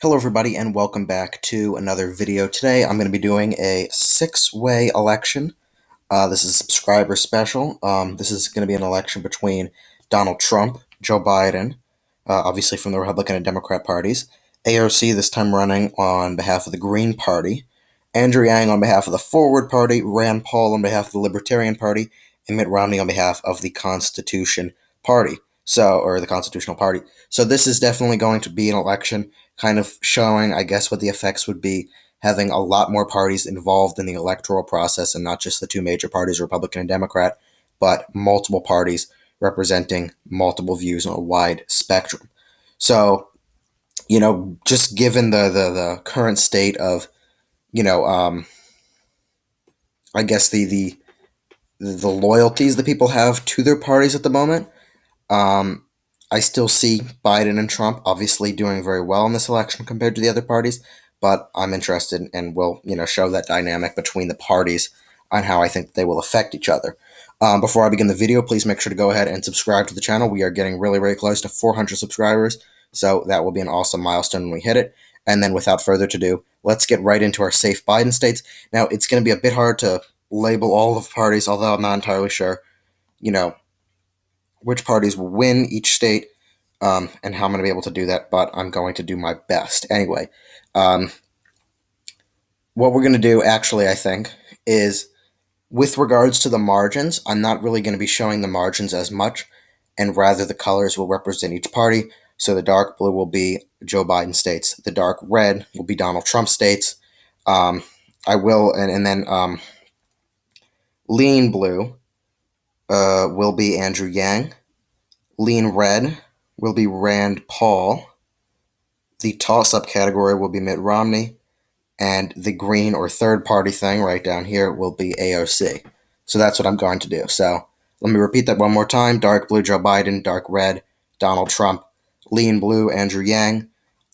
Hello everybody and welcome back to another video. Today I'm going to be doing a six-way election. This is a subscriber special. This is going to be an election between Donald Trump, Joe Biden, obviously from the Republican and Democrat parties, AOC this time running on behalf of the Green Party, Andrew Yang on behalf of the Forward Party, Rand Paul on behalf of the Libertarian Party, and Mitt Romney on behalf of the Constitution Party. Or the Constitutional Party. So this is definitely going to be an election kind of showing, I guess, what the effects would be having a lot more parties involved in the electoral process and not just the two major parties, Republican and Democrat, but multiple parties representing multiple views on a wide spectrum. So, just given the current state of, I guess the loyalties that people have to their parties at the moment, I still see Biden and Trump obviously doing very well in this election compared to the other parties, but I'm interested and will, show that dynamic between the parties on how I think they will affect each other. Before I begin the video, please make sure to go ahead and subscribe to the channel. We are getting really, really close to 400 subscribers, so that will be an awesome milestone when we hit it. And then without further ado, let's get right into our safe Biden states. Now, it's going to be a bit hard to label all of the parties, although I'm not entirely sure, which parties will win each state, and how I'm going to be able to do that, but I'm going to do my best. Anyway, what we're going to do, actually, I think, is with regards to the margins, I'm not really going to be showing the margins as much, and rather the colors will represent each party. So the dark blue will be Joe Biden states. The dark red will be Donald Trump states. I will, and then lean blue will be Andrew Yang. Lean red will be Rand Paul. The toss-up category will be Mitt Romney. And the green or third party thing right down here will be AOC. So that's what I'm going to do. So let me repeat that one more time. Dark blue, Joe Biden. Dark red, Donald Trump. Lean blue, Andrew Yang.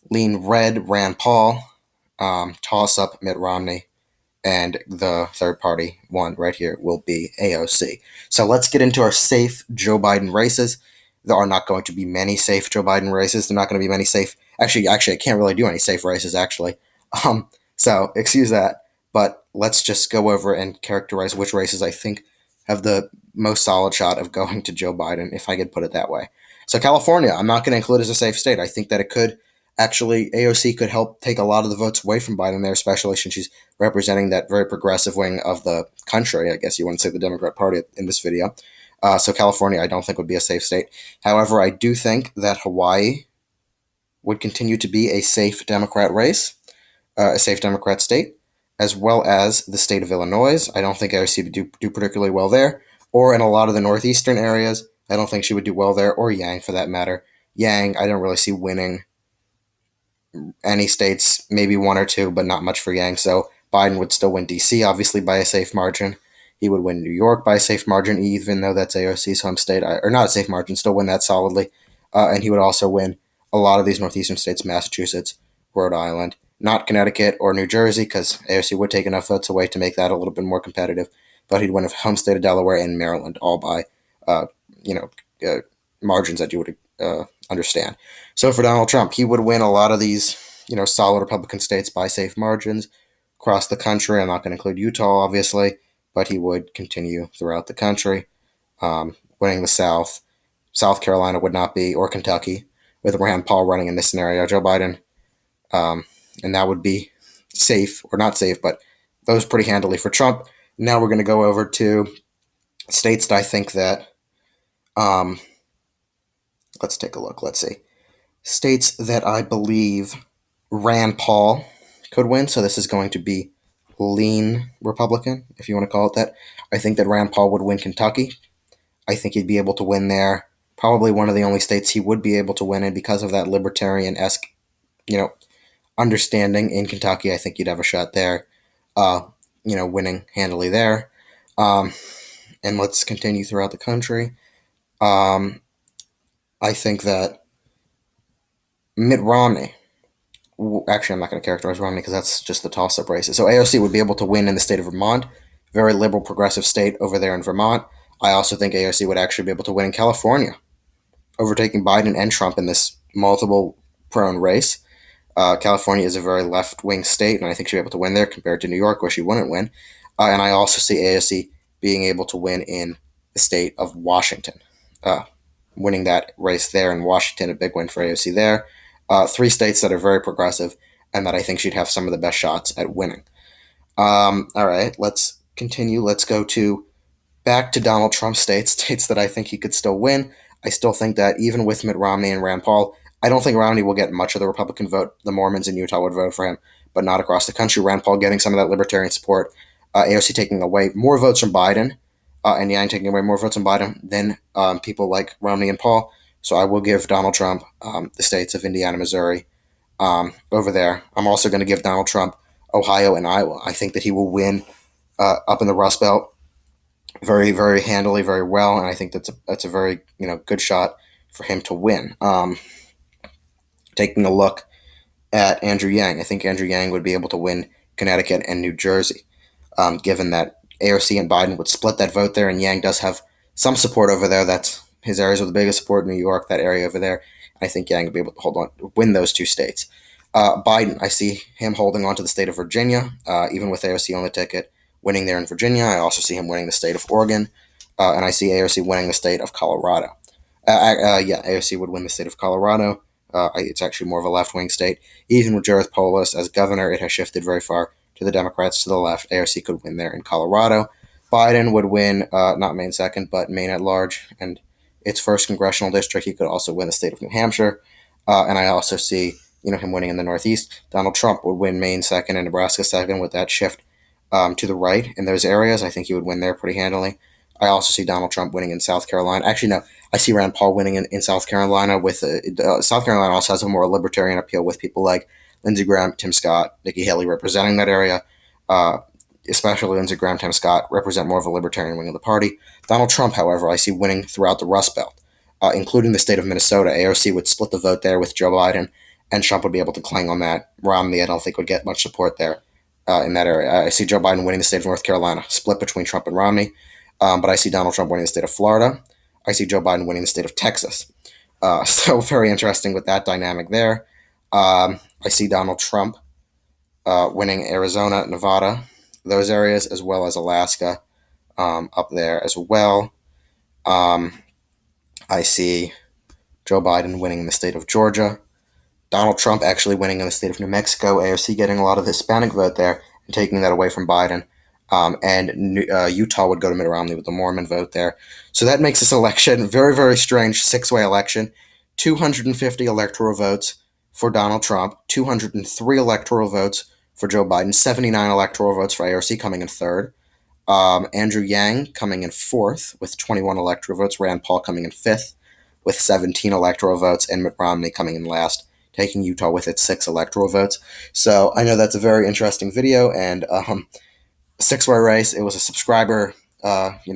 Lean red, Rand Paul. Toss-up, Mitt Romney. And the third party one right here will be AOC. So let's get into our safe Joe Biden races. There are not going to be many safe Joe Biden races. There are not going to be many safe. Actually, I can't really do any safe races, actually. So excuse that. But let's just go over and characterize which races I think have the most solid shot of going to Joe Biden, if I could put it that way. So California, I'm not going to include as a safe state. I think that it could actually, AOC could help take a lot of the votes away from Biden there, especially since she's representing that very progressive wing of the country. I guess you wouldn't say the Democrat Party in this video. So California, I don't think would be a safe state. However, I do think that Hawaii would continue to be a safe Democrat race, a safe Democrat state, as well as the state of Illinois. I don't think AOC would do particularly well there, or in a lot of the northeastern areas. I don't think she would do well there, or Yang for that matter. Yang, I don't really see winning any states, maybe one or two, but not much for Yang. So Biden would still win D.C., obviously, by a safe margin. He would win New York by a safe margin, even though that's AOC's home state, or not a safe margin, still win that solidly. And he would also win a lot of these northeastern states, Massachusetts, Rhode Island, not Connecticut or New Jersey, because AOC would take enough votes away to make that a little bit more competitive. But he'd win a home state of Delaware and Maryland, all by, margins that you would understand. So for Donald Trump, he would win a lot of these, solid Republican states by safe margins across the country. I'm not going to include Utah, obviously, but he would continue throughout the country, winning the South. South Carolina would not be, or Kentucky, with Rand Paul running in this scenario. Joe Biden, and that would be safe, or not safe, but those pretty handily for Trump. Now we're going to go over to states that I think that, let's take a look. Let's see. States that I believe Rand Paul could win. So this is going to be lean Republican, if you want to call it that. I think that Rand Paul would win Kentucky. I think he'd be able to win there. Probably one of the only states he would be able to win in because of that libertarian-esque, understanding in Kentucky. I think you'd have a shot there, winning handily there. And let's continue throughout the country. I think that Mitt Romney, actually, I'm not going to characterize Romney because that's just the toss-up races. So AOC would be able to win in the state of Vermont, very liberal progressive state over there in Vermont. I also think AOC would actually be able to win in California, overtaking Biden and Trump in this multiple prone race. California is a very left-wing state, and I think she'll be able to win there compared to New York, where she wouldn't win. And I also see AOC being able to win in the state of Washington, winning that race there in Washington, a big win for AOC there. Three states that are very progressive, and that I think she'd have some of the best shots at winning. All right, let's continue. Let's go to back to Donald Trump states that I think he could still win. I still think that even with Mitt Romney and Rand Paul, I don't think Romney will get much of the Republican vote. The Mormons in Utah would vote for him, but not across the country. Rand Paul getting some of that libertarian support. AOC taking away more votes from Biden, and Yang taking away more votes from Biden than people like Romney and Paul. So I will give Donald Trump the states of Indiana, Missouri over there. I'm also going to give Donald Trump Ohio and Iowa. I think that he will win up in the Rust Belt very, very handily, very well, and I think that's a very good shot for him to win. Taking a look at Andrew Yang, I think Andrew Yang would be able to win Connecticut and New Jersey, given that AOC and Biden would split that vote there, and Yang does have some support over there. That's his areas with the biggest support, New York, that area over there. I think Yang would be able to win those two states. Biden, I see him holding on to the state of Virginia, even with AOC on the ticket, winning there in Virginia. I also see him winning the state of Oregon, and I see AOC winning the state of Colorado. AOC would win the state of Colorado. It's actually more of a left-wing state. Even with Jared Polis as governor, it has shifted very far to the Democrats to the left. AOC could win there in Colorado. Biden would win not Maine second, but Maine at large, and its first congressional district. He could also win the state of New Hampshire, and I also see him winning in the Northeast. Donald Trump would win Maine second and Nebraska second with that shift to the right in those areas. I think he would win there pretty handily. I also see Donald Trump winning in South Carolina. Actually, no, I see Rand Paul winning in South Carolina. With South Carolina also has a more libertarian appeal with people like Lindsey Graham, Tim Scott, Nikki Haley representing that area. Especially Lindsey Graham, Tim Scott represent more of a libertarian wing of the party. Donald Trump, however, I see winning throughout the Rust Belt, including the state of Minnesota. AOC would split the vote there with Joe Biden, and Trump would be able to cling on that. Romney, I don't think, would get much support there in that area. I see Joe Biden winning the state of North Carolina, split between Trump and Romney. But I see Donald Trump winning the state of Florida. I see Joe Biden winning the state of Texas. So very interesting with that dynamic there. I see Donald Trump winning Arizona, Nevada, those areas, as well as Alaska up there as well. I see Joe Biden winning the state of Georgia. Donald Trump actually winning in the state of New Mexico. AOC getting a lot of the Hispanic vote there and taking that away from Biden. And Utah would go to Mitt Romney with the Mormon vote there. So that makes this election very, very strange, six-way election. 250 electoral votes for Donald Trump, 203 electoral votes for Joe Biden, 79 electoral votes for AOC coming in third. Andrew Yang coming in fourth with 21 electoral votes. Rand Paul coming in fifth with 17 electoral votes. And Mitt Romney coming in last, taking Utah with its 6 electoral votes. So I know that's a very interesting video, and six-way race. It was a subscriber, that's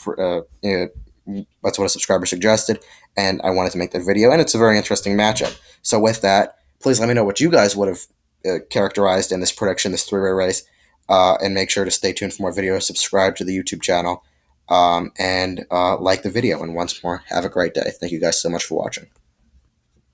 what a subscriber suggested, and I wanted to make that video, and it's a very interesting matchup. So with that, please let me know what you guys would have characterized in this prediction, this three-way race, and make sure to stay tuned for more videos, subscribe to the YouTube channel, and like the video. And once more, have a great day. Thank you guys so much for watching.